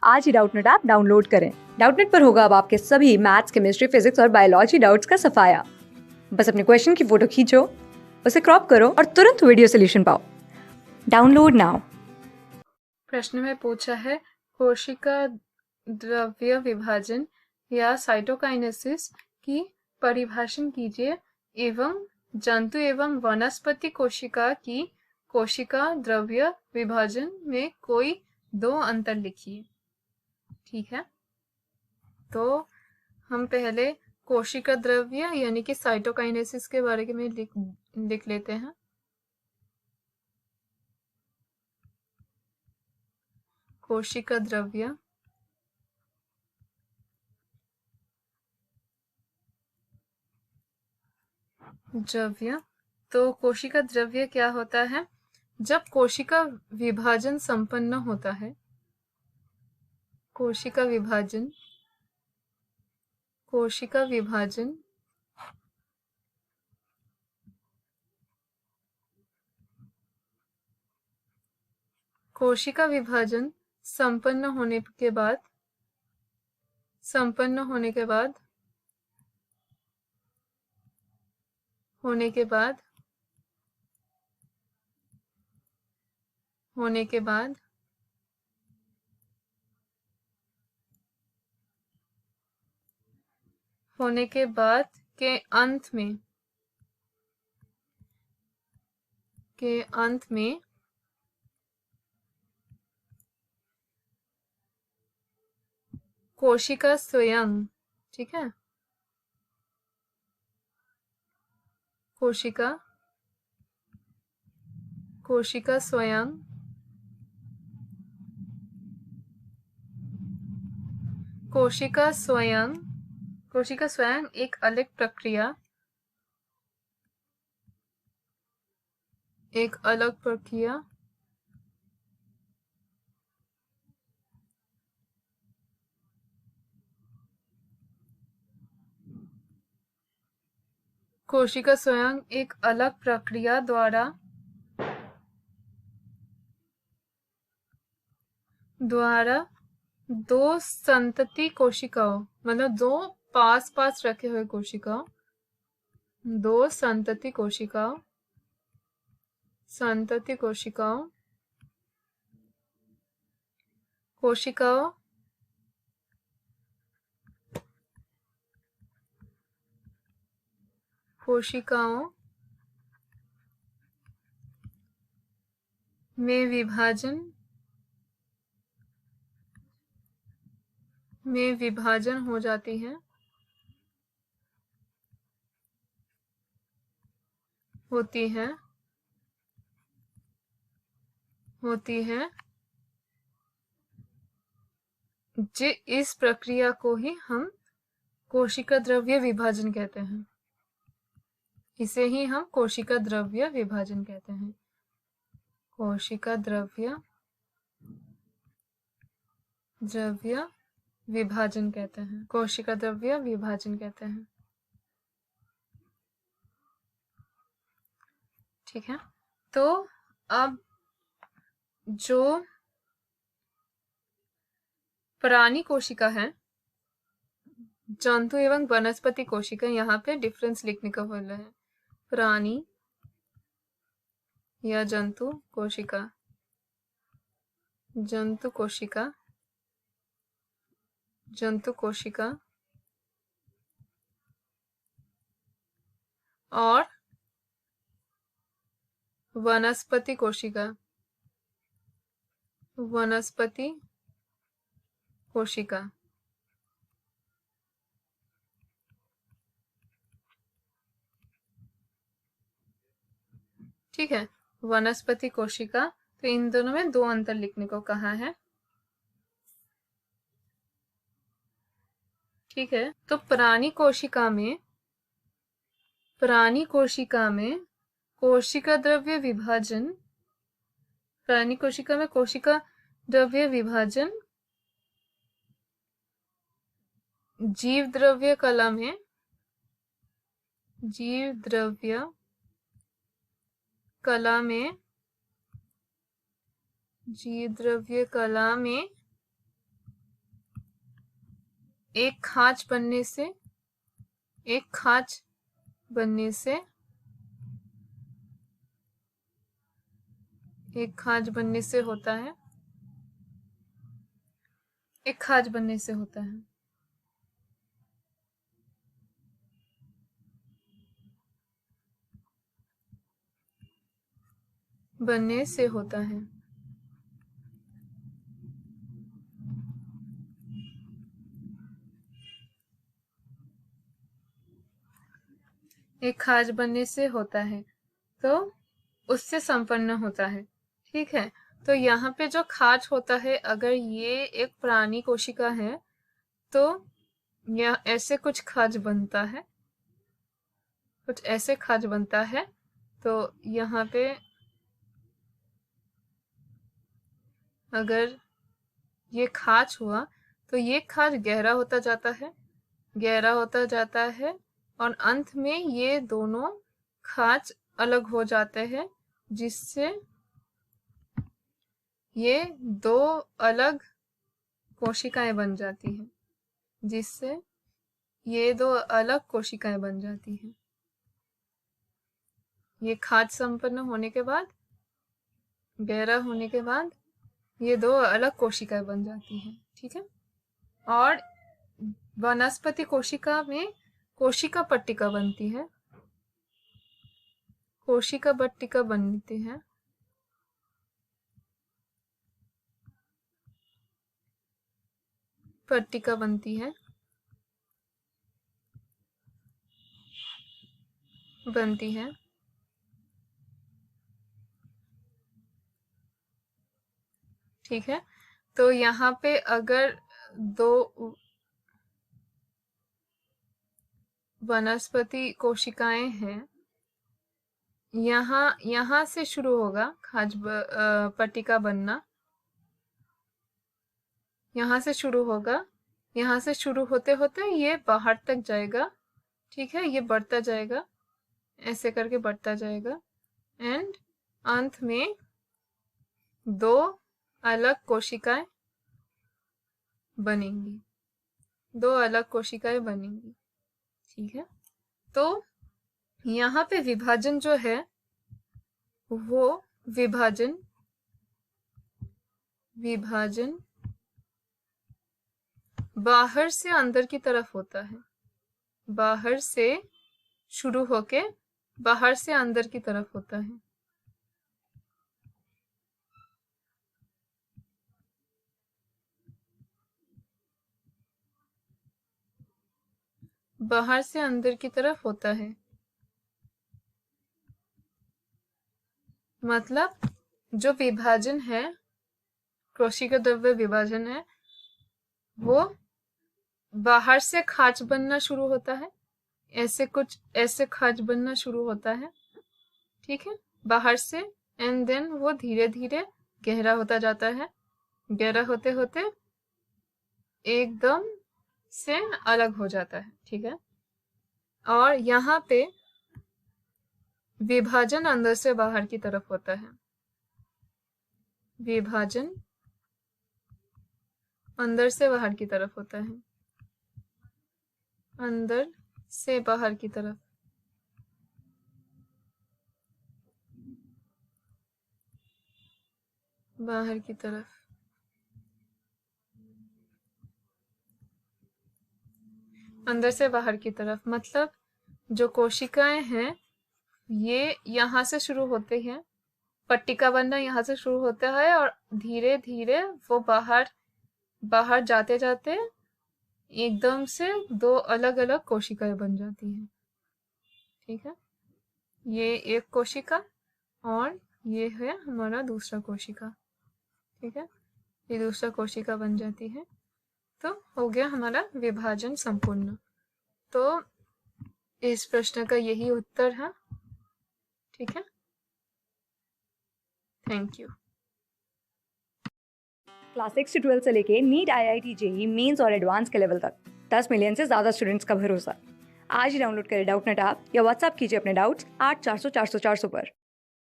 आज ही Doubtnut app download करें। Doubtnut पर होगा अब आपके सभी मैथ्स, केमिस्ट्री, फिजिक्स और बायोलॉजी डाउट्स का सफाया। बस अपने क्वेश्चन की फोटो खींचो, उसे क्रॉप करो और तुरंत वीडियो सोल्यूशन पाओ। Download now. प्रश्न में पूछा है कोशिका द्रव्य विभाजन या साइटोकाइनेसिस की परिभाषण कीजिए एवं जंतु एवं वनस्पति कोशिका की कोशिका द्रव्य विभाजन में कोई दो अंतर लिखिए। ठीक है, तो हम पहले कोशिका द्रव्य यानी कि साइटोकाइनेसिस के बारे में लिख लेते हैं। कोशिका द्रव्य तो कोशिका द्रव्य क्या होता है? जब कोशिका विभाजन संपन्न होता है, कोशिका विभाजन संपन्न होने के बाद के अंत में कोशिका स्वयं, ठीक है, कोशिका स्वयं एक अलग प्रक्रिया द्वारा दो संतति कोशिकाओं, मतलब दो पास पास रखे हुए कोशिकाओं, दो संतति कोशिकाओं में विभाजन हो जाती है, होती है इस प्रक्रिया को ही हम कोशिका द्रव्य विभाजन कहते हैं। इसे ही हम कोशिका द्रव्य विभाजन कहते हैं। कोशिका द्रव्य विभाजन कहते हैं। ठीक है, तो अब जो प्राणी कोशिका है, जंतु एवं वनस्पति कोशिका, यहाँ पे डिफरेंस लिखने का बोला है। प्राणी या जंतु कोशिका और वनस्पति कोशिका ठीक है, वनस्पति कोशिका। तो इन दोनों में दो अंतर लिखने को कहा है। ठीक है, तो प्राणी कोशिका में कोशिका द्रव्य विभाजन जीव द्रव्य कला में एक खाज बनने से होता है, बनने से होता है। एक खाज बनने से होता है, तो उससे संपन्न होता है। ठीक है, तो यहाँ पे जो खाज होता है, अगर ये एक प्राणी कोशिका है तो यह ऐसे कुछ खाज बनता है, तो यहाँ पे अगर ये खाज हुआ तो ये खाज गहरा होता जाता है और अंत में ये दोनों खाज अलग हो जाते हैं, जिससे ये दो अलग कोशिकाएं बन जाती हैं, ये खाज संपन्न होने के बाद, गहरा होने के बाद ये दो अलग कोशिकाएं बन जाती हैं। ठीक है, और वनस्पति कोशिका में कोशिका पट्टिका बनती है, पट्टिका बनती है। ठीक है, तो यहाँ पे अगर दो वनस्पति कोशिकाएं हैं, यहाँ से शुरू होगा पट्टिका बनना, यहाँ से शुरू होते होते ये बाहर तक जाएगा। ठीक है, ये बढ़ता जाएगा, ऐसे करके बढ़ता जाएगा, एंड अंत में दो अलग कोशिकाएं बनेंगी। ठीक है, तो यहाँ पे विभाजन जो है वो विभाजन बाहर से अंदर की तरफ होता है, बाहर से शुरू होके बाहर से अंदर की तरफ होता है। बाहर से अंदर की तरफ होता है, मतलब जो विभाजन है, कोशिका द्रव्य विभाजन है, वो बाहर से खाज बनना शुरू होता है, ऐसे खाज बनना शुरू होता है। ठीक है, बाहर से, एंड देन वो धीरे धीरे गहरा होता जाता है, गहरा होते होते एकदम से अलग हो जाता है। ठीक है, और यहाँ पे विभाजन अंदर से बाहर की तरफ होता है, विभाजन अंदर से बाहर की तरफ होता है, अंदर से बाहर की तरफ। बाहर की तरफ, अंदर से बाहर की तरफ, मतलब जो कोशिकाएं हैं ये यहाँ से शुरू होते हैं, पट्टिका बनना यहाँ से शुरू होता है, और धीरे धीरे वो बाहर जाते जाते एकदम से दो अलग अलग कोशिकाएं बन जाती हैं। ठीक है, ये एक कोशिका और ये है हमारा दूसरा कोशिका। ठीक है, ये दूसरा कोशिका बन जाती है, तो हो गया हमारा विभाजन संपूर्ण। तो इस प्रश्न का यही उत्तर है। ठीक है, थैंक यू। क्लास 6 से 12 से लेके नीट, IIT, JEE मेंस और एडवांस के लेवल तक 10 मिलियन से ज़्यादा स्टूडेंट्स का भरोसा। आज ही डाउनलोड करें डाउटनेट ऐप या व्हाट्सएप कीजिए अपने डाउट्स 8400 400 400 पर।